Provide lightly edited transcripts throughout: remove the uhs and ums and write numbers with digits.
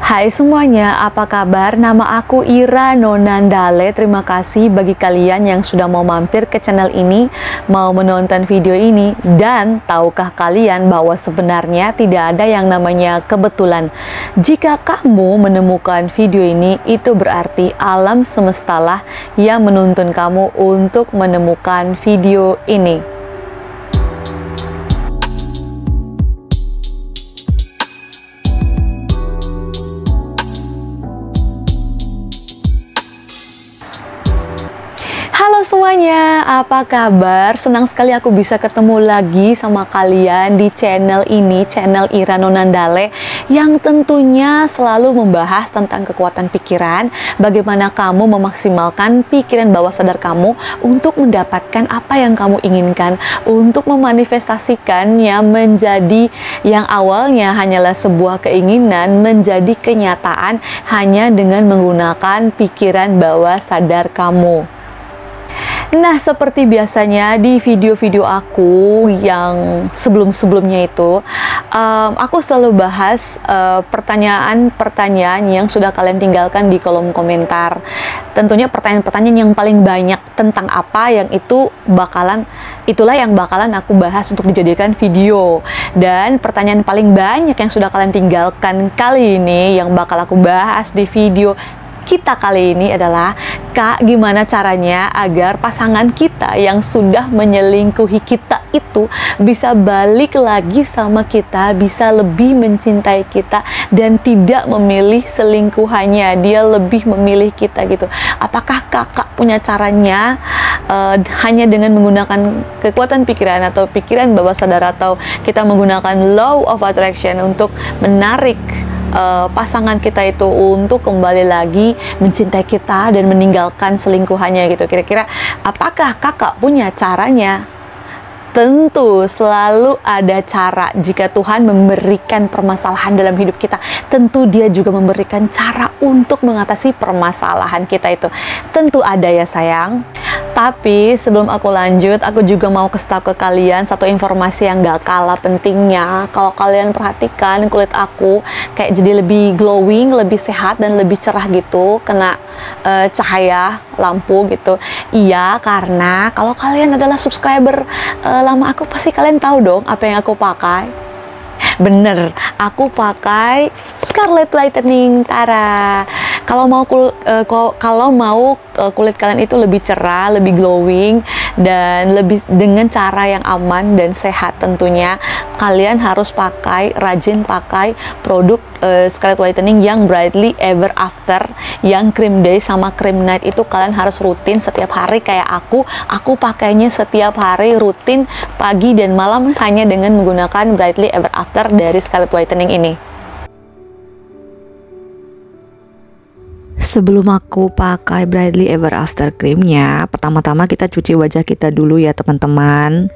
Hai semuanya, apa kabar? Nama aku Ira Nonandale. Terima kasih bagi kalian yang sudah mau mampir ke channel ini, mau menonton video ini. Dan tahukah kalian bahwa sebenarnya tidak ada yang namanya kebetulan. Jika kamu menemukan video ini, itu berarti alam semestalah yang menuntun kamu untuk menemukan video ini. Halo semuanya, apa kabar? Senang sekali aku bisa ketemu lagi sama kalian di channel ini, channel Ira Nonandale, yang tentunya selalu membahas tentang kekuatan pikiran, bagaimana kamu memaksimalkan pikiran bawah sadar kamu untuk mendapatkan apa yang kamu inginkan, untuk memanifestasikannya menjadi yang awalnya hanyalah sebuah keinginan menjadi kenyataan hanya dengan menggunakan pikiran bawah sadar kamu. Nah, seperti biasanya di video-video aku yang sebelum-sebelumnya itu, aku selalu bahas pertanyaan-pertanyaan yang sudah kalian tinggalkan di kolom komentar. Tentunya pertanyaan-pertanyaan yang paling banyak tentang apa yang itulah yang bakalan aku bahas untuk dijadikan video. Dan pertanyaan paling banyak yang sudah kalian tinggalkan kali ini yang bakal aku bahas di video kita kali ini adalah, Kak, gimana caranya agar pasangan kita yang sudah menyelingkuhi kita itu bisa balik lagi sama kita, bisa lebih mencintai kita dan tidak memilih selingkuhannya, dia lebih memilih kita gitu. Apakah kakak punya caranya hanya dengan menggunakan kekuatan pikiran atau pikiran bawah sadar, atau kita menggunakan law of attraction untuk menarik pasangan kita itu untuk kembali lagi mencintai kita dan meninggalkan selingkuhannya gitu. Kira-kira apakah kakak punya caranya? Tentu selalu ada cara. Jika Tuhan memberikan permasalahan dalam hidup kita, tentu Dia juga memberikan cara untuk mengatasi permasalahan kita itu. Tentu ada ya sayang. Tapi sebelum aku lanjut, aku juga mau kasih tahu ke kalian satu informasi yang gak kalah pentingnya. Kalau kalian perhatikan, kulit aku kayak jadi lebih glowing, lebih sehat dan lebih cerah gitu, kena cahaya lampu gitu. Iya, karena kalau kalian adalah subscriber lama aku, pasti kalian tahu dong apa yang aku pakai. Bener, aku pakai Scarlet Lightening Tara. Kalau mau kulit kalian itu lebih cerah, lebih glowing, dan lebih dengan cara yang aman dan sehat tentunya, kalian harus rajin pakai produk Scarlet Whitening yang Brightly Ever After, yang Cream Day sama Cream Night itu kalian harus rutin setiap hari kayak aku pakainya setiap hari rutin pagi dan malam hanya dengan menggunakan Brightly Ever After dari Scarlet Whitening ini. Sebelum aku pakai Brightly Ever After krimnya, pertama-tama kita cuci wajah kita dulu ya teman-teman.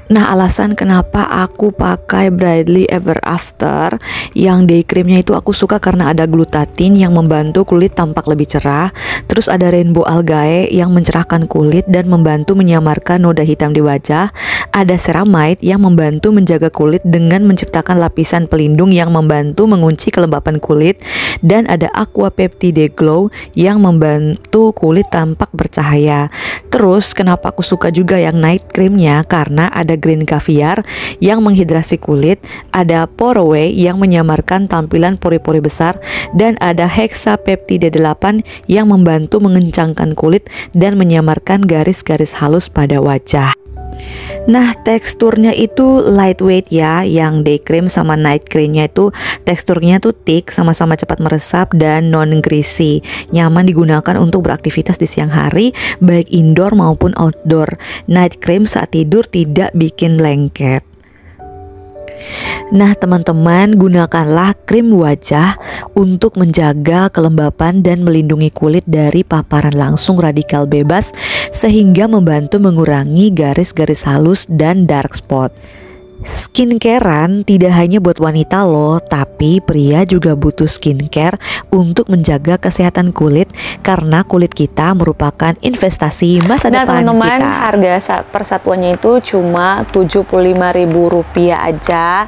Nah, alasan kenapa aku pakai Brightly Ever After yang day creamnya itu aku suka karena ada glutathin yang membantu kulit tampak lebih cerah. Terus ada rainbow algae yang mencerahkan kulit dan membantu menyamarkan noda hitam di wajah. Ada ceramide yang membantu menjaga kulit dengan menciptakan lapisan pelindung yang membantu mengunci kelembapan kulit. Dan ada aqua peptide glow yang membantu kulit tampak bercahaya. Terus kenapa aku suka juga yang night creamnya, karena ada green caviar yang menghidrasi kulit, ada pore away yang menyamarkan tampilan pori-pori besar, dan ada hexapeptide 8 yang membantu mengencangkan kulit dan menyamarkan garis-garis halus pada wajah. Nah, teksturnya itu lightweight ya, yang day cream sama night creamnya itu teksturnya tuh thick, sama-sama cepat meresap dan non greasy, nyaman digunakan untuk beraktivitas di siang hari, baik indoor maupun outdoor. Night cream saat tidur tidak bikin lengket. Nah teman-teman, gunakanlah krim wajah untuk menjaga kelembapan dan melindungi kulit dari paparan langsung radikal bebas, sehingga membantu mengurangi garis-garis halus dan dark spot. Skincarean tidak hanya buat wanita loh, tapi pria juga butuh skincare untuk menjaga kesehatan kulit, karena kulit kita merupakan investasi masa depan teman-teman, kita. Harga persatuannya itu cuma Rp75.000 aja.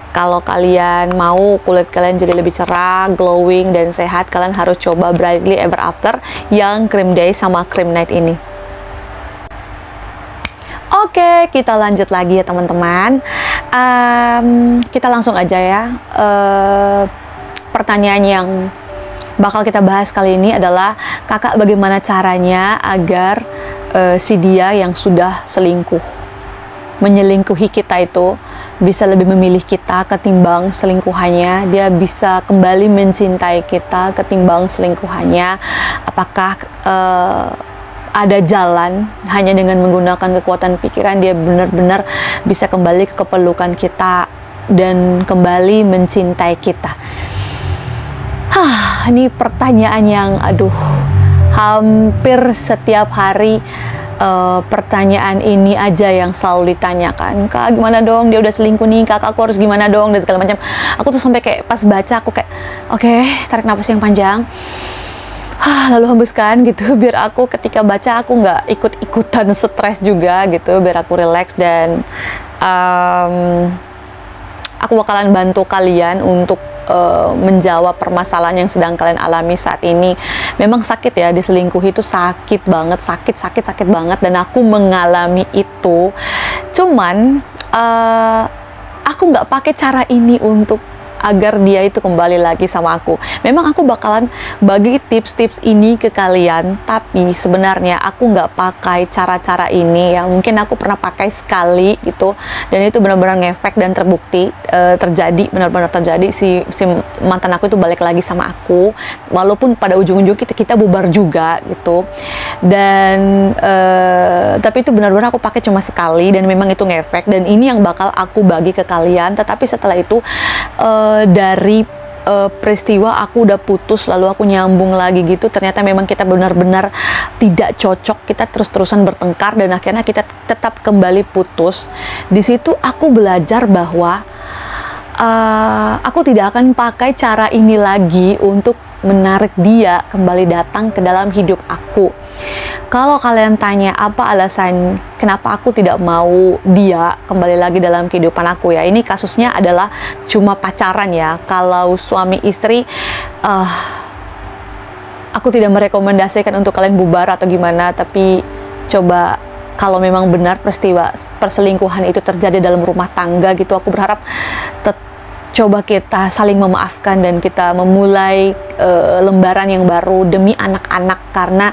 Kalau kalian mau kulit kalian jadi lebih cerah, glowing, dan sehat, kalian harus coba Brightly Ever After yang cream day sama cream night ini. Oke, kita lanjut lagi ya teman-teman. Kita langsung aja ya. Pertanyaan yang bakal kita bahas kali ini adalah, kakak bagaimana caranya agar si dia yang sudah selingkuh, menyelingkuhi kita itu bisa lebih memilih kita ketimbang selingkuhannya, dia bisa kembali mencintai kita ketimbang selingkuhannya. Apakah ada jalan hanya dengan menggunakan kekuatan pikiran dia benar-benar bisa kembali ke kepelukan kita dan kembali mencintai kita? Ini pertanyaan yang hampir setiap hari pertanyaan ini aja yang selalu ditanyakan. Kak, gimana dong, dia udah selingkuh nih, kakak aku harus gimana dong, dan segala macam. Aku tuh sampai kayak pas baca aku kayak oke, tarik nafas yang panjang, lalu hembuskan gitu, biar aku ketika baca aku nggak ikut-ikutan stres juga gitu, biar aku relax. Dan aku bakalan bantu kalian untuk menjawab permasalahan yang sedang kalian alami saat ini. Memang sakit ya, diselingkuhi itu sakit banget, sakit banget, dan aku mengalami itu. Cuman aku nggak pakai cara ini untuk agar dia itu kembali lagi sama aku. Memang aku bakalan bagi tips-tips ini ke kalian, tapi sebenarnya aku nggak pakai cara-cara ini ya. Mungkin aku pernah pakai sekali gitu, dan itu benar-benar ngefek dan terbukti terjadi, benar-benar terjadi. Si mantan aku itu balik lagi sama aku, walaupun pada ujung-ujung kita bubar juga gitu. Dan tapi itu benar-benar aku pakai cuma sekali, dan memang itu ngefek, dan ini yang bakal aku bagi ke kalian. Tetapi setelah itu dari peristiwa aku udah putus lalu aku nyambung lagi gitu, ternyata memang kita benar-benar tidak cocok, kita terus-terusan bertengkar, dan akhirnya kita tetap kembali putus. Di situ aku belajar bahwa aku tidak akan pakai cara ini lagi untuk menarik dia kembali datang ke dalam hidup aku. Kalau kalian tanya apa alasan kenapa aku tidak mau dia kembali lagi dalam kehidupan aku ya, ini kasusnya adalah cuma pacaran ya. Kalau suami istri, aku tidak merekomendasikan untuk kalian bubar atau gimana, tapi coba kalau memang benar peristiwa perselingkuhan itu terjadi dalam rumah tangga gitu, aku berharap coba kita saling memaafkan dan kita memulai lembaran yang baru demi anak-anak. Karena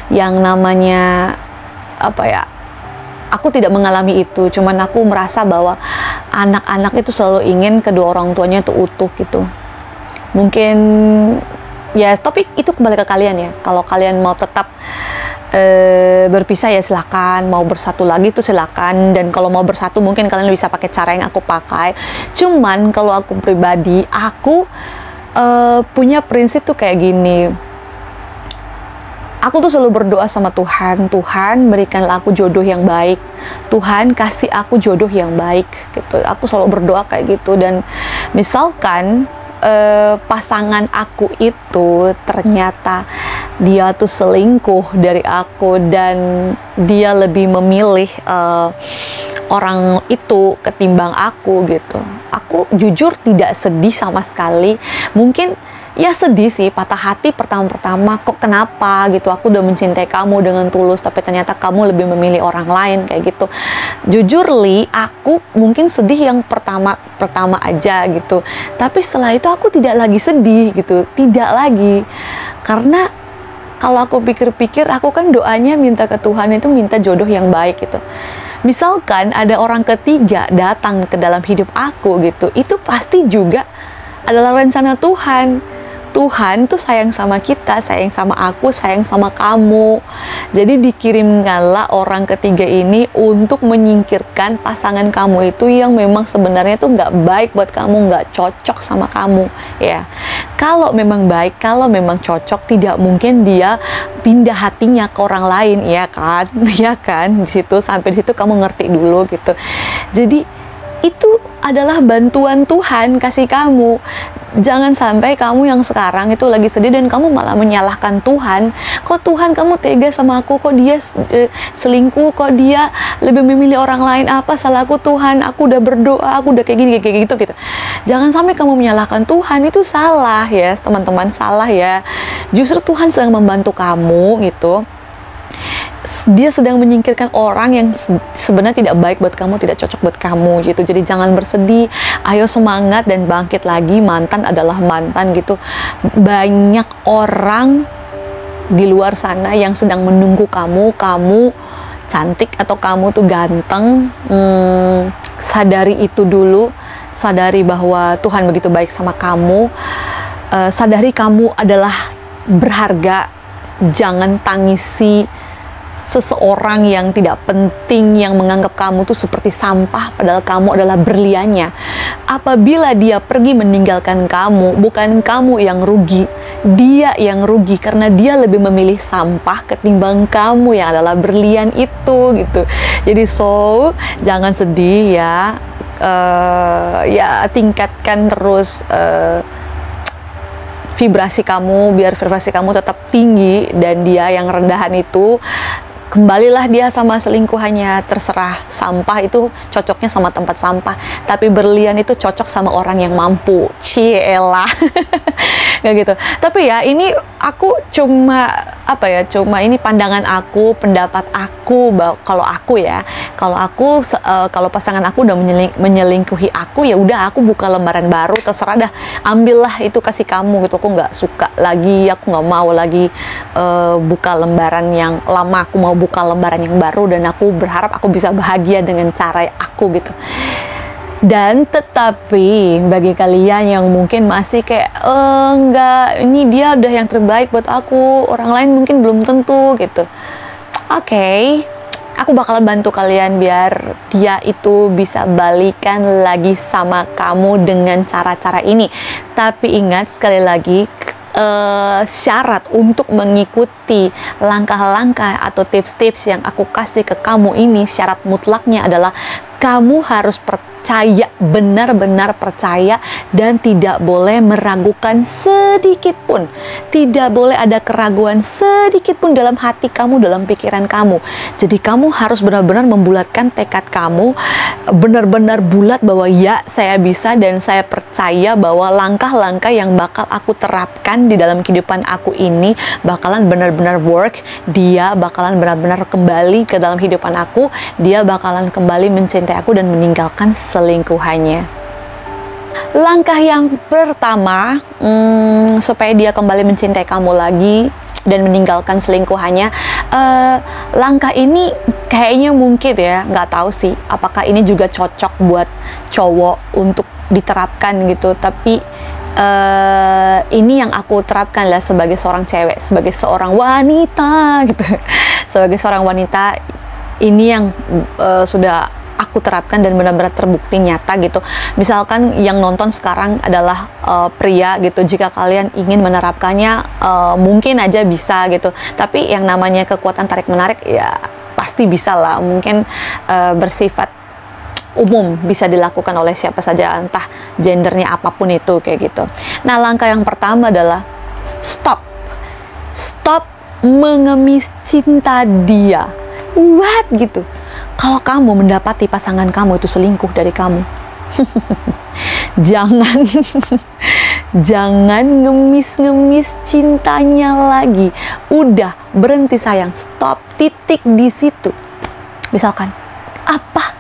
yang namanya aku tidak mengalami itu, cuman aku merasa bahwa anak-anak itu selalu ingin kedua orang tuanya itu utuh gitu. Mungkin ya, topik itu kembali ke kalian ya. Kalau kalian mau tetap berpisah ya silakan, mau bersatu lagi itu silakan, dan kalau mau bersatu mungkin kalian bisa pakai cara yang aku pakai. Cuman kalau aku pribadi, aku punya prinsip tuh kayak gini. Aku tuh selalu berdoa sama Tuhan, Tuhan berikanlah aku jodoh yang baik, Tuhan kasih aku jodoh yang baik gitu. Aku selalu berdoa kayak gitu. Dan misalkan pasangan aku itu ternyata dia tuh selingkuh dari aku dan dia lebih memilih orang itu ketimbang aku gitu, aku jujur tidak sedih sama sekali. Mungkin ya sedih sih, patah hati pertama-pertama, kok kenapa gitu, aku udah mencintai kamu dengan tulus tapi ternyata kamu lebih memilih orang lain kayak gitu. Jujur Li, aku mungkin sedih yang pertama aja gitu, tapi setelah itu aku tidak lagi sedih gitu, tidak lagi. Karena kalau aku pikir-pikir, aku kan doanya minta ke Tuhan itu minta jodoh yang baik gitu. Misalkan ada orang ketiga datang ke dalam hidup aku gitu, itu pasti juga adalah rencana Tuhan. Tuhan tuh sayang sama kita, sayang sama aku, sayang sama kamu. Jadi dikirimkanlah orang ketiga ini untuk menyingkirkan pasangan kamu itu yang memang sebenarnya tuh nggak baik buat kamu, nggak cocok sama kamu ya. Kalau memang baik, kalau memang cocok, tidak mungkin dia pindah hatinya ke orang lain, ya kan? Ya kan? Di situ, sampai di situ kamu ngerti dulu gitu. Jadi itu adalah bantuan Tuhan kasih kamu. Jangan sampai kamu yang sekarang itu lagi sedih dan kamu malah menyalahkan Tuhan. Kok Tuhan kamu tega sama aku, kok dia selingkuh, kok dia lebih memilih orang lain, apa salahku Tuhan, aku udah berdoa, aku udah kayak gini, kayak gitu gitu. Jangan sampai kamu menyalahkan Tuhan, itu salah ya teman-teman, salah ya. Justru Tuhan sedang membantu kamu gitu. Dia sedang menyingkirkan orang yang sebenarnya tidak baik buat kamu, tidak cocok buat kamu gitu. Jadi jangan bersedih, ayo semangat dan bangkit lagi. Mantan adalah mantan gitu. Banyak orang di luar sana yang sedang menunggu kamu cantik atau kamu tuh ganteng. Sadari itu dulu, sadari bahwa Tuhan begitu baik sama kamu. Sadari kamu adalah berharga. Jangan tangisi seseorang yang tidak penting, yang menganggap kamu tuh seperti sampah, padahal kamu adalah berliannya. Apabila dia pergi meninggalkan kamu, bukan kamu yang rugi, dia yang rugi, karena dia lebih memilih sampah ketimbang kamu yang adalah berlian itu gitu. Jadi jangan sedih ya, ya tingkatkan terus vibrasi kamu, biar vibrasi kamu tetap tinggi, dan dia yang rendahan itu kembalilah dia sama selingkuhannya. Terserah, sampah itu cocoknya sama tempat sampah, tapi berlian itu cocok sama orang yang mampu. Cielah. Kayak gitu. Tapi ya ini aku cuma cuma ini pandangan aku, pendapat aku. Kalau pasangan aku udah menyelingkuhi aku, ya udah aku buka lembaran baru, terserah dah, ambillah itu kasih kamu gitu. Aku nggak suka lagi, aku nggak mau lagi buka lembaran yang lama, aku mau buka lembaran yang baru, dan aku berharap aku bisa bahagia dengan cara aku gitu. Dan tetapi bagi kalian yang mungkin masih kayak enggak, ini dia udah yang terbaik buat aku, orang lain mungkin belum tentu gitu. Oke, aku bakalan bantu kalian biar dia itu bisa balikan lagi sama kamu dengan cara-cara ini. Tapi ingat sekali lagi, syarat untuk mengikuti langkah-langkah atau tips-tips yang aku kasih ke kamu ini, syarat mutlaknya adalah kamu harus percaya, benar-benar percaya, dan tidak boleh meragukan sedikit pun. Tidak boleh ada keraguan sedikit pun dalam hati kamu, dalam pikiran kamu. Jadi kamu harus benar-benar membulatkan tekad kamu, benar-benar bulat bahwa ya, saya bisa, dan saya percaya bahwa langkah-langkah yang bakal aku terapkan di dalam kehidupan aku ini bakalan benar-benar work. Dia bakalan benar-benar kembali ke dalam kehidupan aku, dia bakalan kembali mencintai aku dan meninggalkan selingkuhannya. Langkah yang pertama, supaya dia kembali mencintai kamu lagi dan meninggalkan selingkuhannya, langkah ini kayaknya mungkin ya, nggak tahu sih apakah ini juga cocok buat cowok untuk diterapkan gitu, tapi ini yang aku terapkan lah sebagai seorang cewek, sebagai seorang wanita gitu. Sebagai seorang wanita, ini yang sudah aku terapkan dan benar-benar terbukti nyata gitu. Misalkan yang nonton sekarang adalah pria gitu, jika kalian ingin menerapkannya mungkin aja bisa gitu. Tapi yang namanya kekuatan tarik-menarik ya pasti bisa lah, mungkin bersifat umum, bisa dilakukan oleh siapa saja, entah gendernya apapun itu kayak gitu. Nah, langkah yang pertama adalah stop mengemis cinta dia. What gitu? Kalau kamu mendapati pasangan kamu itu selingkuh dari kamu, jangan ngemis-ngemis cintanya lagi. Udah, berhenti sayang, stop, titik di situ. Misalkan, apa?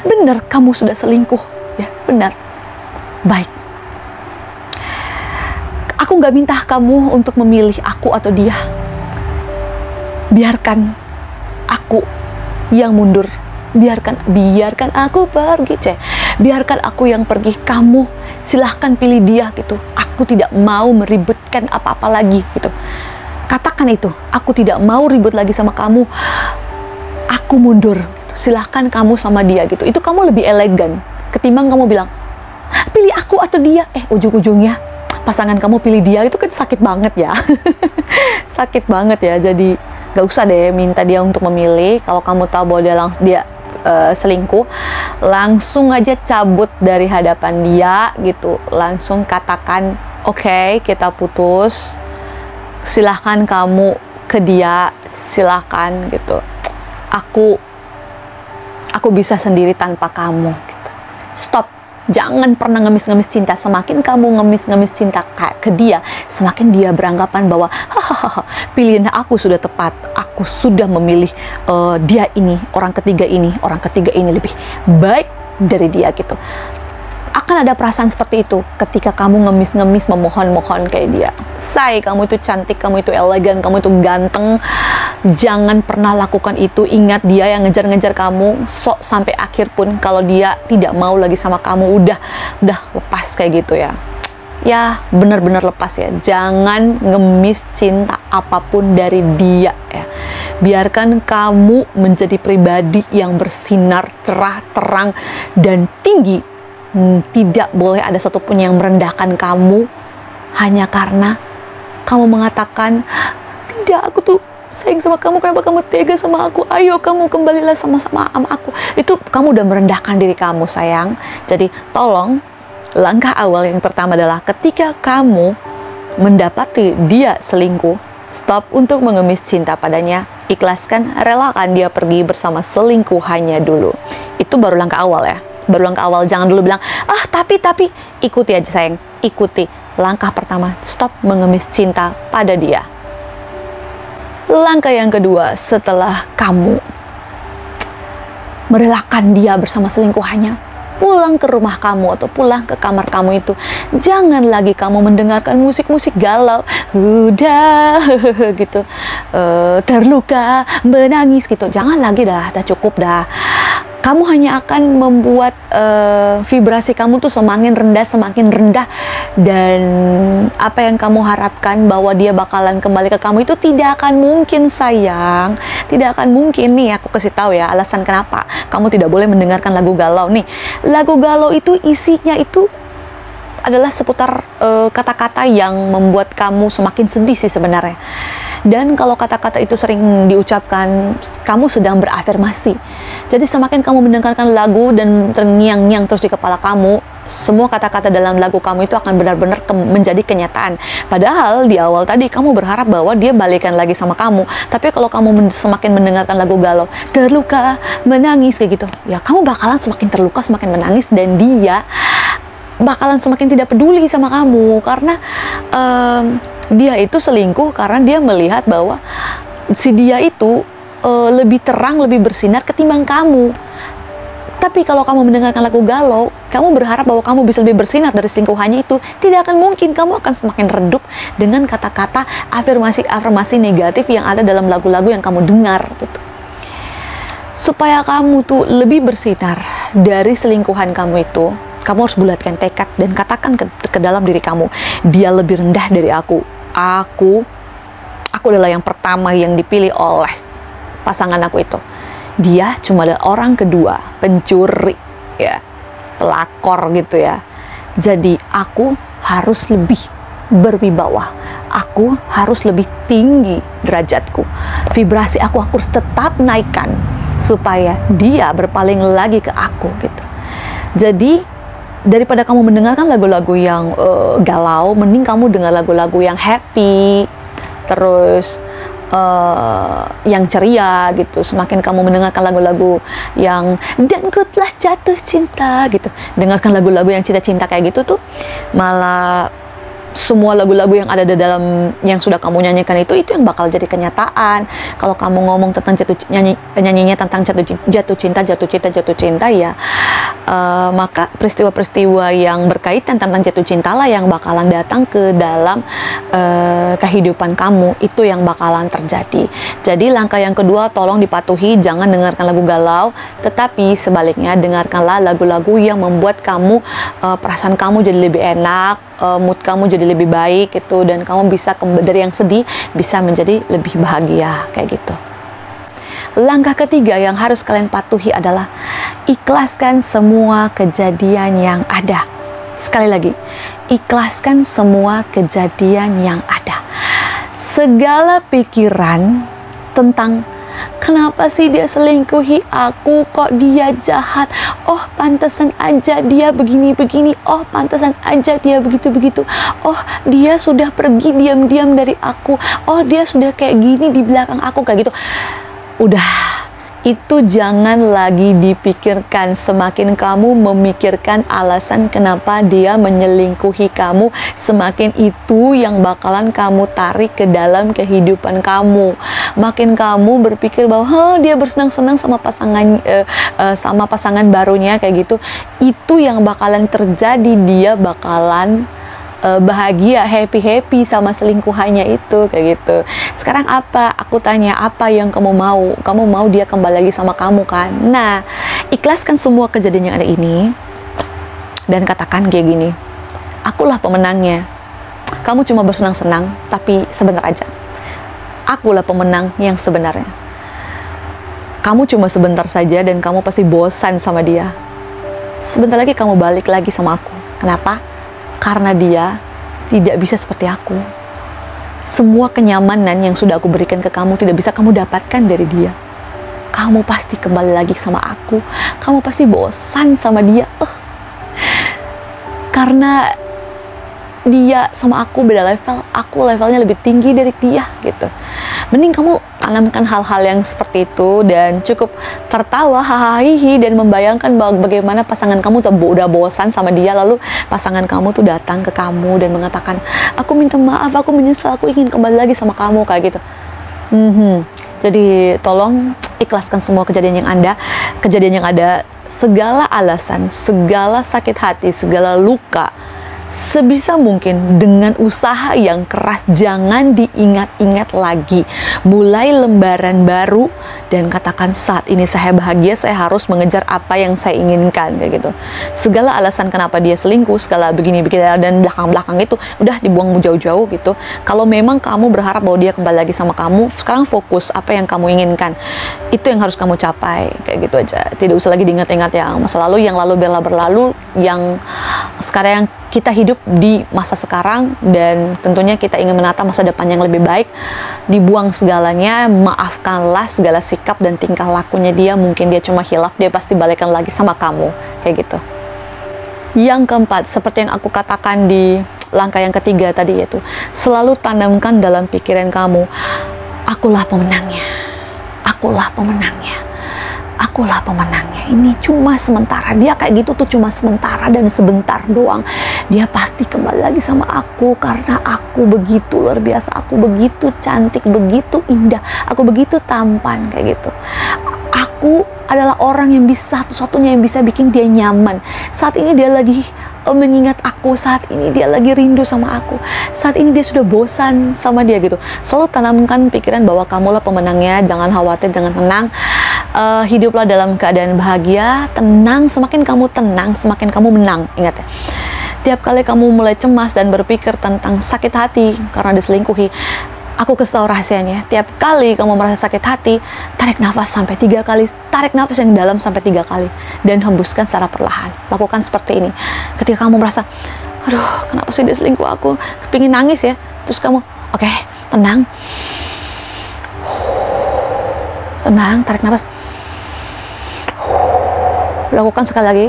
Benar kamu sudah selingkuh? Ya, benar. Baik. Aku nggak minta kamu untuk memilih aku atau dia. Biarkan aku yang mundur, biarkan aku pergi, biarkan aku yang pergi, kamu silahkan pilih dia gitu. Aku tidak mau meributkan apa-apa lagi gitu. Katakan itu, aku tidak mau ribut lagi sama kamu, aku mundur gitu. Silahkan kamu sama dia gitu. Itu kamu lebih elegan ketimbang kamu bilang pilih aku atau dia, ujung-ujungnya pasangan kamu pilih dia, itu kan sakit banget ya. Sakit banget ya. Jadi gak usah deh minta dia untuk memilih. Kalau kamu tahu bahwa dia selingkuh, langsung aja cabut dari hadapan dia gitu. Langsung katakan, oke, kita putus. Silahkan kamu ke dia, silahkan gitu. Aku bisa sendiri tanpa kamu gitu. Stop. Jangan pernah ngemis-ngemis cinta. Semakin kamu ngemis-ngemis cinta ke dia, semakin dia beranggapan bahwa hahaha, pilihan aku sudah tepat. Aku sudah memilih dia ini, orang ketiga ini lebih baik dari dia gitu. Akan ada perasaan seperti itu ketika kamu ngemis-ngemis memohon-mohon kayak dia. Say, kamu itu cantik, kamu itu elegan, kamu itu ganteng. Jangan pernah lakukan itu. Ingat, dia yang ngejar-ngejar kamu sok sampai akhir pun. Kalau dia tidak mau lagi sama kamu, udah lepas kayak gitu ya. Ya, benar-benar lepas ya. Jangan ngemis cinta apapun dari dia ya. Biarkan kamu menjadi pribadi yang bersinar, cerah, terang, dan tinggi. Tidak boleh ada satupun yang merendahkan kamu hanya karena kamu mengatakan, tidak, aku tuh sayang sama kamu, kenapa kamu tega sama aku, ayo kamu kembalilah sama-sama sama aku. Itu kamu udah merendahkan diri kamu, sayang. Jadi tolong, langkah awal yang pertama adalah ketika kamu mendapati dia selingkuh, stop untuk mengemis cinta padanya. Ikhlaskan, relakan dia pergi bersama selingkuhannya dulu. Itu baru langkah awal ya. Baru langkah awal. Jangan dulu bilang, tapi ikuti aja sayang, ikuti. Langkah pertama, stop mengemis cinta pada dia. Langkah yang kedua, setelah kamu merelakan dia bersama selingkuhannya, pulang ke rumah kamu atau pulang ke kamar kamu itu, jangan lagi kamu mendengarkan musik-musik galau, udah gitu, terluka, menangis gitu. Jangan lagi dah cukup dah. Kamu hanya akan membuat vibrasi kamu tuh semakin rendah, dan apa yang kamu harapkan bahwa dia bakalan kembali ke kamu itu tidak akan mungkin, sayang. Tidak akan mungkin. Nih, aku kasih tahu ya alasan kenapa kamu tidak boleh mendengarkan lagu galau. Nih, lagu galau itu isinya itu adalah seputar kata-kata yang membuat kamu semakin sedih sih sebenarnya. Dan kalau kata-kata itu sering diucapkan, kamu sedang berafirmasi. Jadi semakin kamu mendengarkan lagu dan terngiang-ngiang terus di kepala kamu, semua kata-kata dalam lagu kamu itu akan benar-benar menjadi kenyataan. Padahal di awal tadi kamu berharap bahwa dia balikan lagi sama kamu. Tapi kalau kamu semakin mendengarkan lagu galau, terluka, menangis kayak gitu, ya kamu bakalan semakin terluka, semakin menangis, dan dia bakalan semakin tidak peduli sama kamu. Karena dia itu selingkuh karena dia melihat bahwa si dia itu lebih terang, lebih bersinar ketimbang kamu. Tapi kalau kamu mendengarkan lagu galau, kamu berharap bahwa kamu bisa lebih bersinar dari selingkuhannya itu, tidak akan mungkin. Kamu akan semakin redup dengan kata-kata afirmasi negatif yang ada dalam lagu-lagu yang kamu dengar gitu. Supaya kamu tuh lebih bersinar dari selingkuhan kamu itu, kamu harus bulatkan tekad dan katakan ke dalam diri kamu, dia lebih rendah dari aku. Aku adalah yang pertama yang dipilih oleh pasangan aku itu. Dia cuma ada orang kedua, pencuri ya, pelakor gitu ya. Jadi aku harus lebih berwibawa. Aku harus lebih tinggi derajatku. Vibrasi aku harus tetap naikkan supaya dia berpaling lagi ke aku gitu. Jadi daripada kamu mendengarkan lagu-lagu yang galau, mending kamu dengar lagu-lagu yang happy, terus yang ceria gitu. Semakin kamu mendengarkan lagu-lagu yang dan ku telah jatuh cinta gitu, dengarkan lagu-lagu yang cinta-cinta kayak gitu tuh, malah semua lagu-lagu yang ada di dalam yang sudah kamu nyanyikan itu yang bakal jadi kenyataan. Kalau kamu ngomong tentang nyanyinya tentang jatuh cinta ya, maka peristiwa-peristiwa yang berkaitan tentang jatuh cinta lah yang bakalan datang ke dalam kehidupan kamu. Itu yang bakalan terjadi. Jadi langkah yang kedua, tolong dipatuhi, jangan dengarkan lagu galau, tetapi sebaliknya dengarkanlah lagu-lagu yang membuat kamu perasaan kamu jadi lebih enak, mood kamu jadi lebih baik gitu, dan kamu bisa dari yang sedih bisa menjadi lebih bahagia kayak gitu. Langkah ketiga yang harus kalian patuhi adalah ikhlaskan semua kejadian yang ada. Sekali lagi, ikhlaskan semua kejadian yang ada. Segala pikiran tentang kenapa sih dia selingkuhi aku, kok dia jahat, oh pantesan aja dia begini-begini, oh pantesan aja dia begitu-begitu, oh dia sudah pergi diam-diam dari aku, oh dia sudah kayak gini di belakang aku, kayak gitu. Udah, itu jangan lagi dipikirkan. Semakin kamu memikirkan alasan kenapa dia menyelingkuhi kamu, semakin itu yang bakalan kamu tarik ke dalam kehidupan kamu. Makin kamu berpikir bahwa dia bersenang-senang sama pasangan barunya kayak gitu, itu yang bakalan terjadi. Dia bakalan bahagia, happy sama selingkuhannya itu, kayak gitu. Sekarang apa? Aku tanya, apa yang kamu mau? Kamu mau dia kembali lagi sama kamu kan? Nah, ikhlaskan semua kejadian yang ada ini dan katakan kayak gini, akulah pemenangnya. Kamu cuma bersenang-senang, tapi sebentar aja. Akulah pemenang yang sebenarnya. Kamu cuma sebentar saja dan kamu pasti bosan sama dia. Sebentar lagi kamu balik lagi sama aku. Kenapa? Karena dia tidak bisa seperti aku. Semua kenyamanan yang sudah aku berikan ke kamu tidak bisa kamu dapatkan dari dia. Kamu pasti kembali lagi sama aku. Kamu pasti bosan sama dia. Karena dia sama aku beda level. Aku levelnya lebih tinggi dari dia gitu. Mending kamu tanamkan hal-hal yang seperti itu dan cukup tertawa hahaha dan membayangkan bagaimana pasangan kamu tuh udah bosan sama dia, lalu pasangan kamu tuh datang ke kamu dan mengatakan, aku minta maaf, aku menyesal, aku ingin kembali lagi sama kamu, kayak gitu. Jadi tolong ikhlaskan semua kejadian yang ada, segala alasan, segala sakit hati, segala luka. Sebisa mungkin dengan usaha yang keras, jangan diingat-ingat lagi. Mulai lembaran baru dan katakan, saat ini saya bahagia, saya harus mengejar apa yang saya inginkan, kayak gitu. Segala alasan kenapa dia selingkuh, segala begini-begini dan belakang-belakang itu udah dibuang jauh-jauh gitu. Kalau memang kamu berharap bahwa dia kembali lagi sama kamu, sekarang fokus apa yang kamu inginkan. Itu yang harus kamu capai, kayak gitu aja. Tidak usah lagi diingat-ingat yang masa lalu, yang lalu biarlah berlalu, yang sekarang yang kita hidup di masa sekarang dan tentunya kita ingin menata masa depan yang lebih baik. Dibuang segalanya, maafkanlah segala sikap dan tingkah lakunya dia. Mungkin dia cuma hilaf, dia pasti balikan lagi sama kamu, kayak gitu. Yang keempat, seperti yang aku katakan di langkah yang ketiga tadi, yaitu selalu tanamkan dalam pikiran kamu, akulah pemenangnya, akulah pemenangnya, akulah pemenangnya. Ini cuma sementara. Dia kayak gitu tuh cuma sementara dan sebentar doang. Dia pasti kembali lagi sama aku karena aku begitu luar biasa, aku begitu cantik, begitu indah, aku begitu tampan, kayak gitu. Aku adalah orang yang bisa, satu-satunya yang bisa bikin dia nyaman. Saat ini dia lagi mengingat aku, saat ini dia lagi rindu sama aku, saat ini dia sudah bosan sama dia gitu. Selalu tanamkan pikiran bahwa kamulah pemenangnya. Jangan khawatir, jangan tenang. Hiduplah dalam keadaan bahagia, tenang. Semakin kamu tenang, semakin kamu menang. Ingat ya, tiap kali kamu mulai cemas dan berpikir tentang sakit hati karena diselingkuhi, aku kasih tahu rahasianya. Tiap kali kamu merasa sakit hati, tarik nafas sampai 3 kali. Tarik nafas yang dalam sampai 3 kali. Dan hembuskan secara perlahan. Lakukan seperti ini. Ketika kamu merasa, aduh kenapa sih dia selingkuh, aku kepingin nangis ya. Terus kamu, oke, tenang. Tenang, tarik nafas. Lakukan sekali lagi.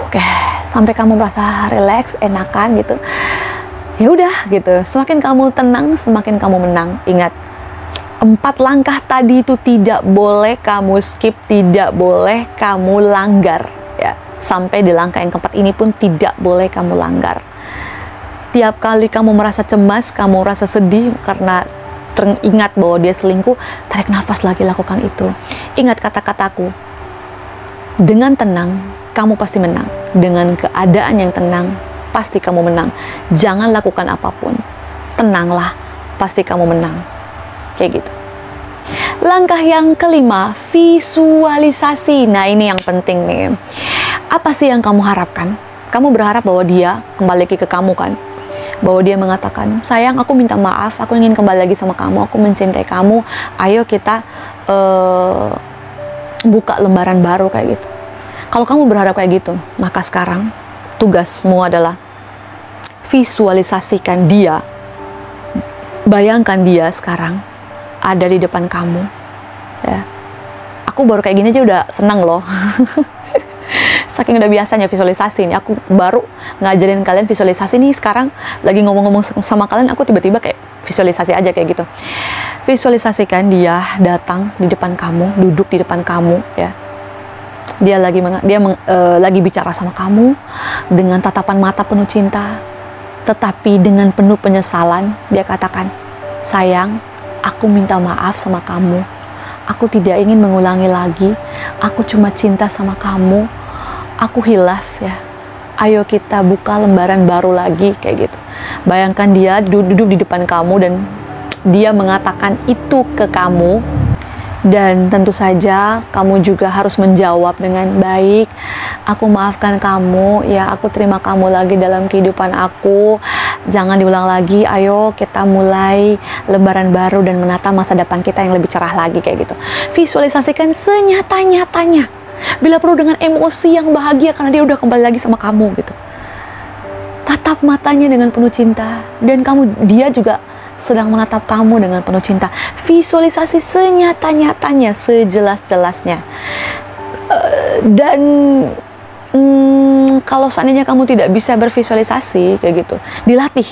Oke, sampai kamu merasa relax, enakan gitu. Ya udah gitu. Semakin kamu tenang, semakin kamu menang. Ingat, 4 langkah tadi itu tidak boleh kamu skip, tidak boleh kamu langgar ya. Sampai di langkah yang keempat ini pun tidak boleh kamu langgar. Tiap kali kamu merasa cemas, kamu merasa sedih karena teringat bahwa dia selingkuh, tarik nafas lagi, lakukan itu. Ingat kata-kataku, dengan tenang kamu pasti menang. Dengan keadaan yang tenang pasti kamu menang. Jangan lakukan apapun, tenanglah, pasti kamu menang, kayak gitu. Langkah yang kelima, visualisasi. Nah ini yang penting nih. Apa sih yang kamu harapkan? Kamu berharap bahwa dia kembali lagi ke kamu kan? Bahwa dia mengatakan, sayang aku minta maaf, aku ingin kembali lagi sama kamu, aku mencintai kamu, ayo kita buka lembaran baru, kayak gitu. Kalau kamu berharap kayak gitu, maka sekarang tugasmu adalah visualisasikan dia. Bayangkan dia sekarang ada di depan kamu. Ya. Aku baru kayak gini aja udah senang loh. Saking udah biasanya visualisasi ini, aku baru ngajarin kalian visualisasi nih sekarang lagi ngomong-ngomong sama kalian, aku tiba-tiba kayak visualisasi aja kayak gitu. Visualisasikan dia datang di depan kamu, duduk di depan kamu, ya. Dia lagi bicara sama kamu dengan tatapan mata penuh cinta, tetapi dengan penuh penyesalan. Dia katakan, sayang, aku minta maaf sama kamu. Aku tidak ingin mengulangi lagi. Aku cuma cinta sama kamu. Aku hilaf ya. Ayo kita buka lembaran baru lagi kayak gitu. Bayangkan dia duduk di depan kamu dan dia mengatakan itu ke kamu. Dan tentu saja kamu juga harus menjawab dengan baik. Aku maafkan kamu, ya aku terima kamu lagi dalam kehidupan aku. Jangan diulang lagi, ayo kita mulai lembaran baru dan menata masa depan kita yang lebih cerah lagi kayak gitu. Visualisasikan senyata-nyatanya. Bila perlu dengan emosi yang bahagia karena dia udah kembali lagi sama kamu gitu. Tatap matanya dengan penuh cinta dan dia juga sedang menatap kamu dengan penuh cinta. Visualisasi senyata-nyatanya, sejelas-jelasnya. Dan kalau seandainya kamu tidak bisa bervisualisasi kayak gitu, dilatih.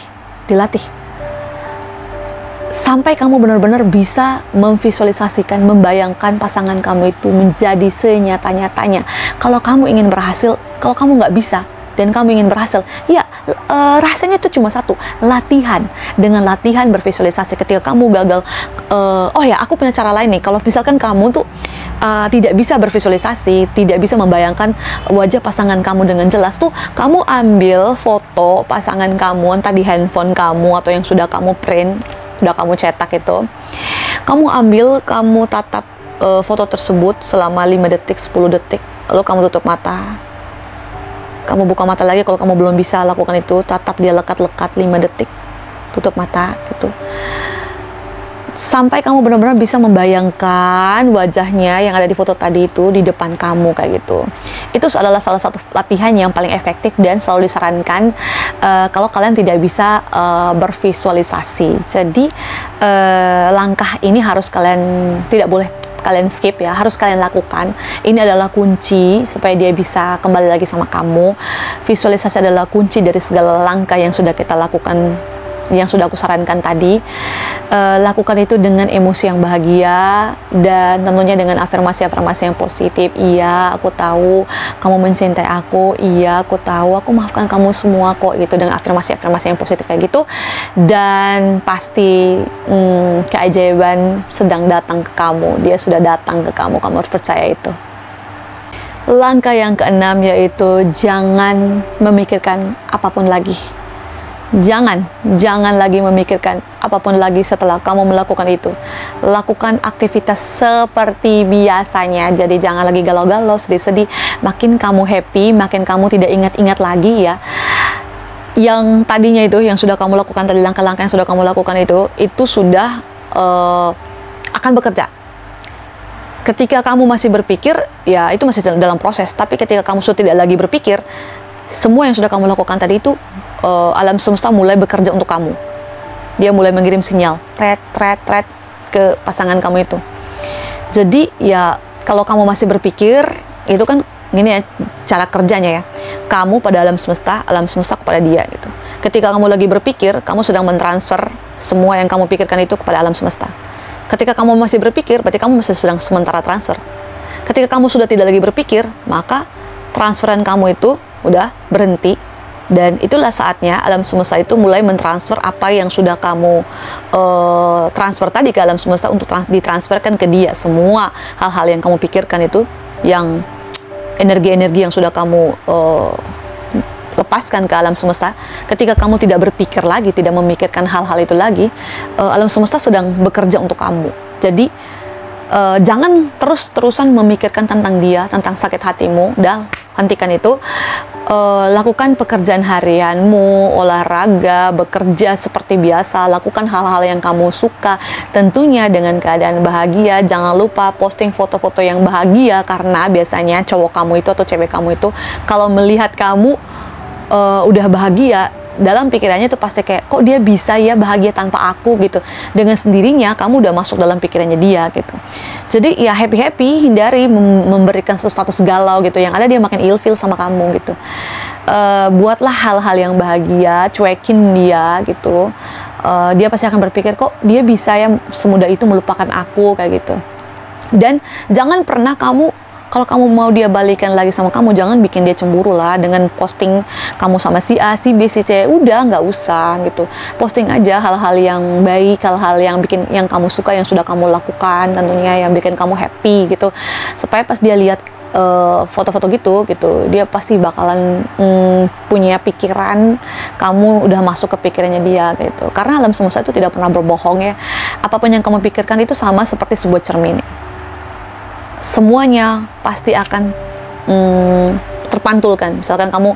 Sampai kamu benar-benar bisa memvisualisasikan, membayangkan pasangan kamu itu menjadi senyata-nyatanya. Kalau kamu ingin berhasil, kalau kamu nggak bisa, dan kamu ingin berhasil, ya rahasianya itu cuma satu, latihan. Dengan latihan bervisualisasi, ketika kamu gagal, oh ya aku punya cara lain nih, kalau misalkan kamu tuh tidak bisa bervisualisasi, tidak bisa membayangkan wajah pasangan kamu dengan jelas tuh, kamu ambil foto pasangan kamu, entah di handphone kamu atau yang sudah kamu print, sudah kamu cetak itu, kamu tatap foto tersebut selama 5 detik, 10 detik, lalu kamu tutup mata. Kamu buka mata lagi kalau kamu belum bisa lakukan itu, tatap dia lekat-lekat 5 detik, tutup mata gitu. Sampai kamu benar-benar bisa membayangkan wajahnya yang ada di foto tadi itu di depan kamu kayak gitu. Itu adalah salah satu latihan yang paling efektif dan selalu disarankan kalau kalian tidak bisa bervisualisasi. Jadi langkah ini harus tidak boleh kalian skip ya, harus kalian lakukan. Ini adalah kunci supaya dia bisa kembali lagi sama kamu. Visualisasi adalah kunci dari segala langkah yang sudah kita lakukan, yang sudah aku sarankan tadi. Lakukan itu dengan emosi yang bahagia dan tentunya dengan afirmasi-afirmasi yang positif. Iya, aku tahu kamu mencintai aku. Iya, aku tahu aku maafkan kamu semua kok gitu, dengan afirmasi-afirmasi yang positif kayak gitu. Dan pasti keajaiban sedang datang ke kamu. Dia sudah datang ke kamu harus percaya itu. Langkah yang keenam yaitu jangan memikirkan apapun lagi. Jangan lagi memikirkan apapun lagi setelah kamu melakukan itu. Lakukan aktivitas seperti biasanya. Jadi jangan lagi galau-galau, sedih-sedih. Makin kamu happy, makin kamu tidak ingat-ingat lagi ya. Yang tadinya itu, yang sudah kamu lakukan tadi, langkah-langkah yang sudah kamu lakukan itu sudah akan bekerja. Ketika kamu masih berpikir, ya itu masih dalam proses. Tapi ketika kamu sudah tidak lagi berpikir, semua yang sudah kamu lakukan tadi itu, alam semesta mulai bekerja untuk kamu. Dia mulai mengirim sinyal, tret ke pasangan kamu itu. Jadi ya kalau kamu masih berpikir, itu kan gini ya cara kerjanya ya. Kamu pada alam semesta kepada dia gitu. Ketika kamu lagi berpikir, kamu sedang mentransfer semua yang kamu pikirkan itu kepada alam semesta. Ketika kamu masih berpikir, berarti kamu masih sedang sementara transfer. Ketika kamu sudah tidak lagi berpikir, maka transferan kamu itu udah berhenti. Dan itulah saatnya alam semesta itu mulai mentransfer apa yang sudah kamu transfer tadi ke alam semesta untuk ditransferkan ke dia. Semua hal-hal yang kamu pikirkan itu, yang energi-energi yang sudah kamu lepaskan ke alam semesta, ketika kamu tidak berpikir lagi, tidak memikirkan hal-hal itu lagi, alam semesta sedang bekerja untuk kamu. Jadi jangan terus-terusan memikirkan tentang dia, tentang sakit hatimu. Udah, hentikan itu. Lakukan pekerjaan harianmu, olahraga, bekerja seperti biasa, lakukan hal-hal yang kamu suka, tentunya dengan keadaan bahagia. Jangan lupa posting foto-foto yang bahagia, karena biasanya cowok kamu itu atau cewek kamu itu kalau melihat kamu udah bahagia, dalam pikirannya itu pasti kayak, kok dia bisa ya bahagia tanpa aku gitu. Dengan sendirinya kamu udah masuk dalam pikirannya dia gitu. Jadi ya happy-happy, hindari memberikan status galau gitu, yang ada dia makin ilfeel sama kamu gitu. Buatlah hal-hal yang bahagia, cuekin dia gitu. Dia pasti akan berpikir, kok dia bisa ya semudah itu melupakan aku kayak gitu. Dan jangan pernah kamu, kalau kamu mau dia balikan lagi sama kamu, jangan bikin dia cemburu lah dengan posting kamu sama si A, si B, si C. Udah, nggak usah gitu. Posting aja hal-hal yang baik, hal-hal yang bikin, yang kamu suka, yang sudah kamu lakukan tentunya, yang bikin kamu happy gitu. Supaya pas dia lihat foto-foto gitu, dia pasti bakalan punya pikiran kamu udah masuk ke pikirannya dia gitu. Karena alam semesta itu tidak pernah berbohong ya. Apapun yang kamu pikirkan itu sama seperti sebuah cermin. Semuanya pasti akan terpantulkan. Misalkan kamu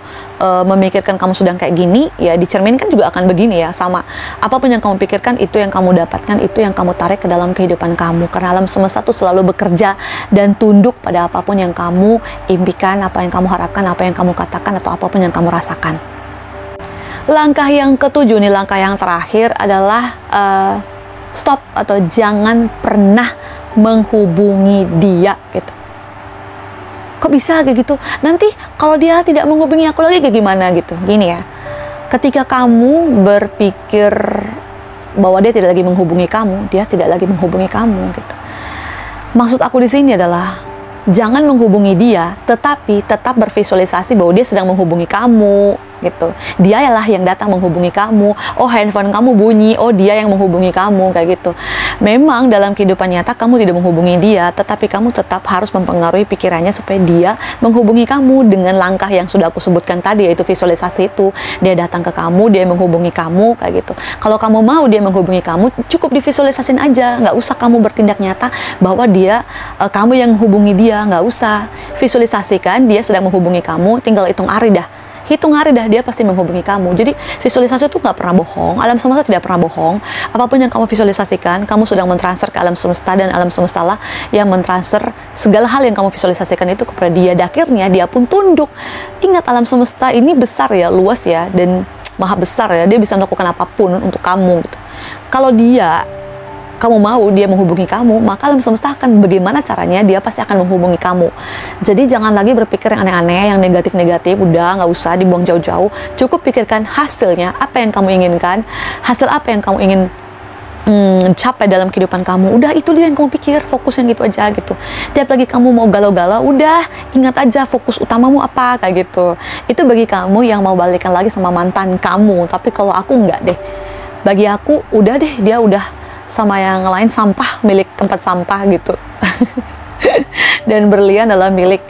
memikirkan kamu sedang kayak gini, ya dicerminkan juga akan begini ya, sama. Apapun yang kamu pikirkan, itu yang kamu dapatkan, itu yang kamu tarik ke dalam kehidupan kamu. Karena alam semesta itu selalu bekerja dan tunduk pada apapun yang kamu impikan, apa yang kamu harapkan, apa yang kamu katakan, atau apapun yang kamu rasakan. Langkah yang ketujuh nih, langkah yang terakhir adalah stop atau jangan pernah menghubungi dia gitu. Kok bisa kayak gitu? Nanti kalau dia tidak menghubungi aku lagi kayak gimana gitu. Gini ya, ketika kamu berpikir bahwa dia tidak lagi menghubungi kamu, dia tidak lagi menghubungi kamu gitu. Maksud aku di sini adalah jangan menghubungi dia, tetapi tetap bervisualisasi bahwa dia sedang menghubungi kamu gitu. Dialah yang datang menghubungi kamu. Oh, handphone kamu bunyi, oh dia yang menghubungi kamu kayak gitu. Memang dalam kehidupan nyata kamu tidak menghubungi dia, tetapi kamu tetap harus mempengaruhi pikirannya supaya dia menghubungi kamu dengan langkah yang sudah aku sebutkan tadi, yaitu visualisasi itu. Dia datang ke kamu, dia menghubungi kamu kayak gitu. Kalau kamu mau dia menghubungi kamu, cukup divisualisasin aja, nggak usah kamu bertindak nyata bahwa dia kamu yang menghubungi dia, nggak usah. Visualisasikan dia sedang menghubungi kamu, tinggal hitung hari dah. Hitung hari dah, dia pasti menghubungi kamu. Jadi visualisasi itu nggak pernah bohong. Alam semesta tidak pernah bohong. Apapun yang kamu visualisasikan, kamu sedang mentransfer ke alam semesta, dan alam semesta lah yang mentransfer segala hal yang kamu visualisasikan itu kepada dia. Dan akhirnya dia pun tunduk. Ingat, alam semesta ini besar ya, luas ya, dan maha besar ya. Dia bisa melakukan apapun untuk kamu gitu. Kalau kamu mau dia menghubungi kamu, maka alam semesta akan bagaimana caranya, dia pasti akan menghubungi kamu. Jadi jangan lagi berpikir yang aneh-aneh, yang negatif-negatif, udah nggak usah dibuang jauh-jauh. Cukup pikirkan hasilnya, apa yang kamu inginkan, hasil apa yang kamu ingin capai dalam kehidupan kamu. Udah, itu dia yang kamu pikir, fokus yang gitu aja gitu. Tiap lagi kamu mau galau-galau, udah ingat aja fokus utamamu apa kayak gitu. Itu bagi kamu yang mau balikan lagi sama mantan kamu. Tapi kalau aku nggak deh. Bagi aku udah deh, dia udah sama yang lain, sampah, milik tempat sampah gitu. Dan berlian adalah milik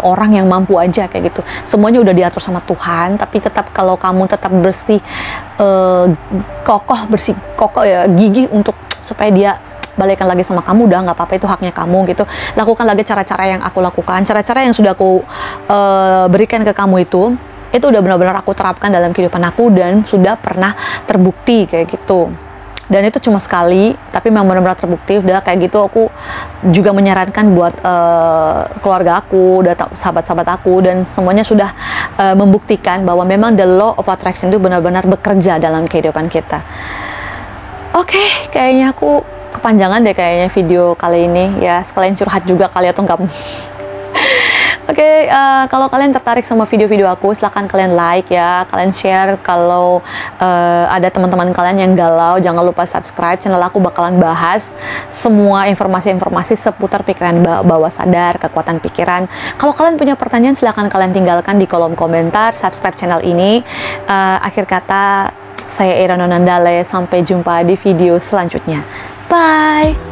orang yang mampu aja kayak gitu. Semuanya udah diatur sama Tuhan, tapi tetap kalau kamu tetap bersih, kokoh ya, gigih untuk supaya dia balikan lagi sama kamu, udah nggak apa-apa, itu haknya kamu gitu. Lakukan lagi cara-cara yang aku lakukan, cara-cara yang sudah aku berikan ke kamu itu udah benar-benar aku terapkan dalam kehidupan aku dan sudah pernah terbukti kayak gitu. Dan itu cuma sekali, tapi memang benar-benar terbukti. Udah kayak gitu, aku juga menyarankan buat keluarga aku, sahabat-sahabat aku, dan semuanya sudah membuktikan bahwa memang the law of attraction itu benar-benar bekerja dalam kehidupan kita. Oke, kayaknya aku kepanjangan deh kayaknya video kali ini ya, sekalian curhat juga kali atau enggak. Oke, kalau kalian tertarik sama video-video aku, silahkan kalian like ya, kalian share. Kalau ada teman-teman kalian yang galau, jangan lupa subscribe. Channel aku bakalan bahas semua informasi-informasi seputar pikiran bawah sadar, kekuatan pikiran. Kalau kalian punya pertanyaan, silahkan kalian tinggalkan di kolom komentar. Subscribe channel ini. Akhir kata, saya Ira Nonandale. Sampai jumpa di video selanjutnya. Bye!